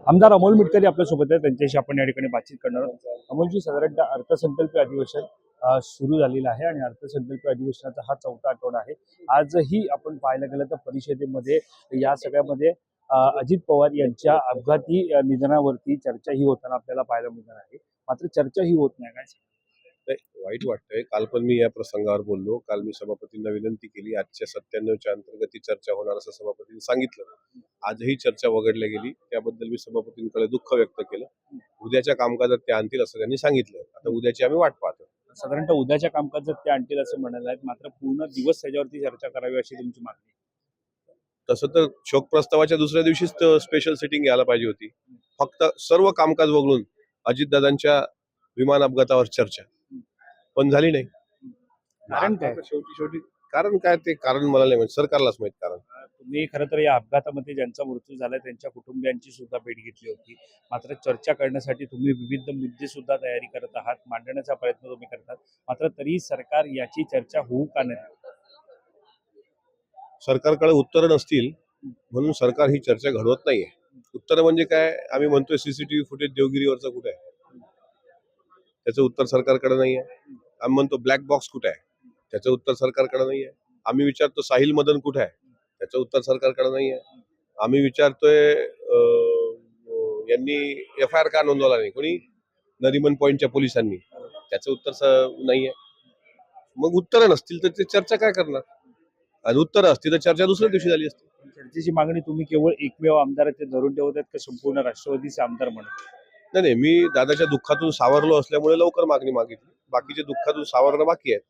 आमदार अमोल मिटकरी आपल्यासोबत आहेत. त्यांच्याशी आपण या ठिकाणी बातचीत करणार आहोत. अमोलजी, साधारणतः अर्थसंकल्पीय अधिवेशन सुरू झालेलं आहे आणि अर्थसंकल्पीय अधिवेशनाचा हा 4था आठवडा आहे. आजही आपण पाहायला गेलं तर परिषदेमध्ये या सगळ्यामध्ये अजित पवार यांच्या अपघाती निधनावरती चर्चाही होताना आपल्याला पाहायला मिळणार आहे. मात्र चर्चाही होत नाही. काय वाईट वाटतंय. काल पण मी या प्रसंगावर बोललो. काल मी सभापतींना विनंती केली, आजच्या 97च्या अंतर्गत चर्चा होणार असं सभापतींनी सांगितलं. आजही चर्चा वगळल्या गेली, त्याबद्दल मी सभापतींकडे दुःख व्यक्त केलं. उद्याच्या कामकाजात ते आणतील असं त्यांनी सांगितलं. आता उद्याची आम्ही वाट पाहतो. साधारणतः उद्याच्या कामकाजात ते आणतील असं म्हणाले आहेत, मात्र पूर्ण दिवस त्याच्यावरती चर्चा करावी अशी तुमची मागणी आहे. तसं तर शोक प्रस्तावाच्या दुसऱ्या दिवशीच स्पेशल सिटिंग घ्यायला पाहिजे होती. फक्त सर्व कामकाज वगळून अजितदादांच्या विमान अपघातावर चर्चा पण झाली नाही. कारण काय? शेवटी कारण काय, ते कारण मला नाही माहित, सरकारलाच माहित कारण. तुम्ही खरं तर या अपघातामध्ये ज्यांचा मृत्यू झाला त्यांच्या कुटुंबियांची सुद्धा भेट घेतली होती. मात्र चर्चा करण्यासाठी तुम्ही विविध मुद्दे सुद्धा तयारी करत आहात, मांडण्याचा प्रयत्न तुम्ही करतात. मात्र तरी सरकार याची चर्चा होऊ का नाही? सरकारकडे उत्तरं नसतील म्हणून सरकार ही चर्चा घडवत नाहीये. उत्तरं म्हणजे काय, आम्ही म्हणतोय सीसीटीव्ही फुटेज देवगिरीवरचं कुठे आहे, त्याचं उत्तर सरकारकडे नाहीये. आम्ही म्हणतो ब्लॅक बॉक्स कुठे आहे, त्याचं उत्तर सरकारकडे नाहीये. आम्ही विचारतो साहिल मदन कुठे आहे, त्याचं उत्तर सरकारकडे नाहीये. आम्ही विचारतोय यांनी FIR का नोंदवला नाही, कोणी नरिमन पॉइंटच्या पोलिसांनी, त्याचं उत्तर नाहीये. मग उत्तरं नसतील तर ते चर्चा काय करणार, आणि उत्तरं असतील तर चर्चा दुसऱ्या दिवशी झाली असते. चर्चेची मागणी तुम्ही केवळ एकमेव आमदार ते धरून ठेवत आहेत का संपूर्ण राष्ट्रवादीचे आमदार म्हणत? नाही, मी दादाच्या दुःखातून सावरलो असल्यामुळे लवकर मागणी मागितली. बाकीचे दुःखातून सावरणं बाकी आहेत,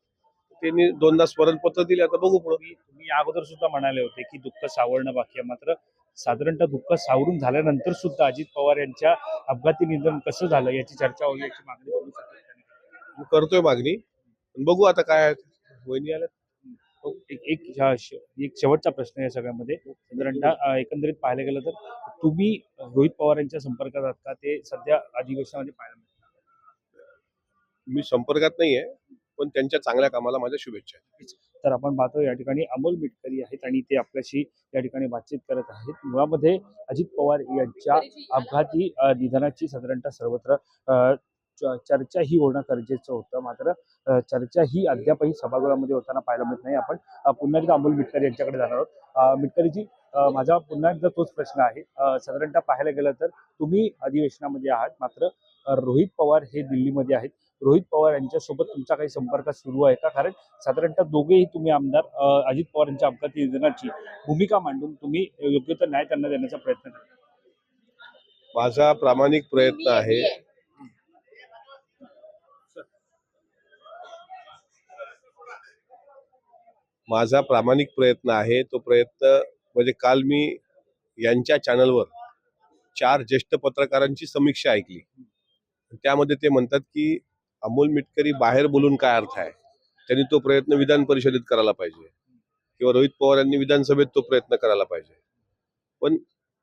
त्यांनी 2दा स्मरणपत्र दिले. आता बघू पुढे. तुम्ही अगोदर सुद्धा म्हणाले होते की दुःख सावरणं बाकी आहे, मात्र साधारणतः दुःख सावरून झाल्यानंतर सुद्धा अजित पवार यांच्या अपघाती निधन कसं झालं याची चर्चा होईल याची मागणी करू शकता. मी करतोय मागणी, पण बघू आता काय आहे. वहिनी आल्या. एक शेवटचा प्रश्न या सगळ्यामध्ये, साधारणतः एकंदरीत पाहायला गेलं तर तुम्ही रोहित पवार यांच्या संपर्कात आहात का? ते सध्या अधिवेशनामध्ये पाहायला मिळतात. मी संपर्कात नाहीये, पण त्यांच्या चांगल्या कामाला माझ्या शुभेच्छा आहेत. तर आपण पाहतो या ठिकाणी अमोल मिटकरी आहेत आणि ते आपल्याशी या ठिकाणी बातचीत करत आहेत. मुळामध्ये अजित पवार यांच्या अपघाती निधनाची साधारणतः सर्वत्र चर्चा ही होणं गरजेचं होतं. मात्र चर्चा ही अद्यापही सभागृहामध्ये होताना पाहायला मिळत नाही. आपण पुन्हा एकदा अमोल मिटकरी यांच्याकडे जाणार आहोत. मिटकरीजी, माझा पुन्हा एकदा तोच प्रश्न आहे. साधारणतः पाहायला गेलं तर तुम्ही अधिवेशनामध्ये आहात, मात्र रोहित पवार हे दिल्लीमध्ये आहेत. रोहित पवार यांच्यासोबत तुमचा काही संपर्क सुरू आहे का? कारण साधारणतः दोघेही तुम्ही आमदार अजित पवार यांच्या अपघाती निधनाची भूमिका मांडून तुम्ही योग्य तो न्याय त्यांना देण्याचा प्रयत्न करता. माझा प्रामाणिक प्रयत्न आहे. माझा प्रामाणिक प्रयत्न आहे. तो प्रयत्न म्हणजे काल मी यांच्या चॅनलवर 4 ज्येष्ठ पत्रकारांची समीक्षा ऐकली. त्यामध्ये ते म्हणतात की अमोल मिटकरी बाहेर बोलून काय अर्थ आहे, त्यांनी तो प्रयत्न विधान परिषदेत करायला पाहिजे, किंवा रोहित पवार यांनी विधानसभेत तो प्रयत्न करायला पाहिजे. पण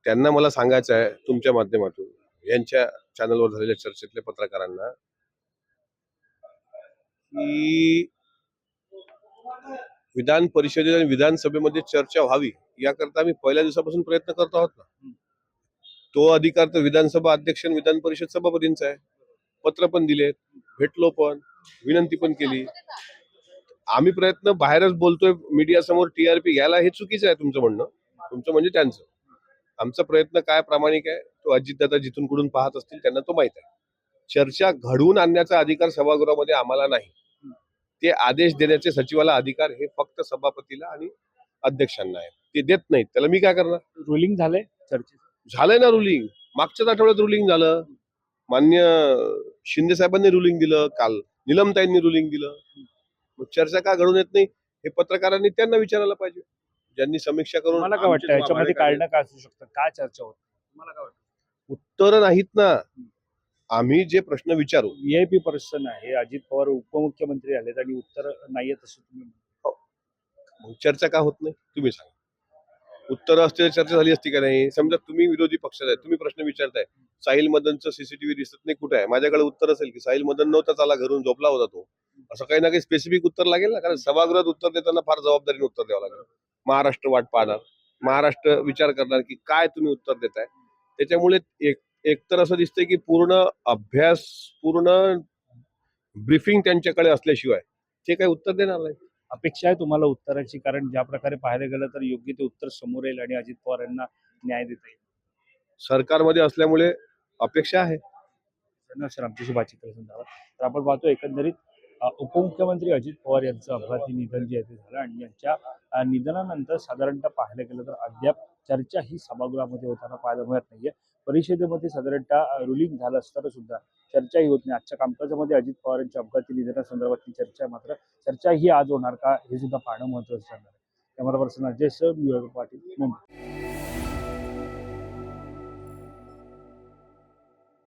त्यांना मला सांगायचं आहे तुमच्या माध्यमातून यांच्या चॅनलवर झालेल्या चर्चेतल्या पत्रकारांना की विधान परिषदेत आणि विधानसभेमध्ये चर्चा व्हावी याकरता आम्ही पहिल्या दिवसापासून प्रयत्न करत आहोत ना. तो अधिकार तर विधानसभा अध्यक्ष आणि विधान परिषद सभापतींचा आहे. पत्र पण दिलेत, भेटलो पण, विनंती पण केली. आम्ही प्रयत्न बाहेरच बोलतोय मीडिया समोर TRP घ्यायला, हे चुकीचं आहे तुमचं म्हणणं. तुमचं म्हणजे त्यांचं. आमचा प्रयत्न काय प्रामाणिक आहे, तो अजितदादा जिथून कुठून पाहत असतील त्यांना तो माहित आहे. चर्चा घडवून आणण्याचा अधिकार सभागृहामध्ये आम्हाला नाही. ते आदेश देण्याचे सचिवाला अधिकार हे फक्त सभापतीला आणि अध्यक्षांना आहे. ते देत नाहीत, त्याला मी काय करणार. रुलिंग झालंय चर्चेत? झालंय ना रुलिंग. मागच्याच आठवड्यात रुलिंग झालं. मान्य शिंदे साहेबांनी रुलिंग दिलं, काल निलमताईंनी रुलिंग दिलं. मग चर्चा का घडून येत नाही हे पत्रकारांनी त्यांना विचारायला पाहिजे, ज्यांनी समीक्षा करून. मला काय वाटतं याच्यामध्ये कारणं काय असू शकतं, काय चर्चा होत? मला काय वाटतं उत्तरं नाहीत ना. आम्ही जे प्रश्न विचारू, VIP पर्सन आहे, अजित पवार उपमुख्यमंत्री आलेत आणि उत्तर नाहीयेत असं तुम्ही म्हणता. मग चर्चा का होत नाही तुम्ही सांगा. उत्तर असते चर्चा झाली असती का नाही. समजा तुम्ही विरोधी पक्षात आहे, तुम्ही प्रश्न विचारताय साहिल मदनचं CCTV दिसत नाही कुठे आहे, माझ्याकडे उत्तर असेल की साहिल मदन नव्हता, चला घरून झोपला होता तो, असं काही ना काही स्पेसिफिक उत्तर लागेल ना. कारण सभागृहात उत्तर देताना फार जबाबदारीने उत्तर द्यावं लागेल. महाराष्ट्र वाट पाहणार, महाराष्ट्र विचार करणार की काय तुम्ही उत्तर देताय, त्याच्यामुळे एकतर असं दिसतंय की पूर्ण अभ्यास, पूर्ण ब्रीफिंग त्यांच्याकडे असल्याशिवाय ते काही उत्तर देणार नाही. अपेक्षा आहे तुम्हाला उत्तराची, कारण ज्या प्रकारे पाहायला गेलं तर योग्य ते उत्तर समोर येईल आणि अजित पवार यांना न्याय देता येईल. सरकारमध्ये असल्यामुळे अपेक्षा आहे. धन्यवाद सर, आमच्याशी बातचीत केल्याबद्दल. तर आपण पाहतो एकंदरीत उपमुख्यमंत्री अजित पवार यांचं अपघाती निधन जे आहे ते झालं आणि यांच्या निधनानंतर साधारणतः पाहायला गेलं तर अद्याप चर्चा ही सभागृहामध्ये होताना पाहायला मिळत नाहीये. परिषदेमध्ये साधारणतः रुलिंग झालं असताना सुद्धा चर्चाही होत नाही. आजच्या कामकाजामध्ये अजित पवार यांच्या अपघाती निधनासंदर्भातली चर्चा आहे, मात्र चर्चा ही आज होणार का हे सुद्धा पाहणं महत्त्वाचं ठरणार आहे. Camera person Ajay sir, Patil, Mumbai.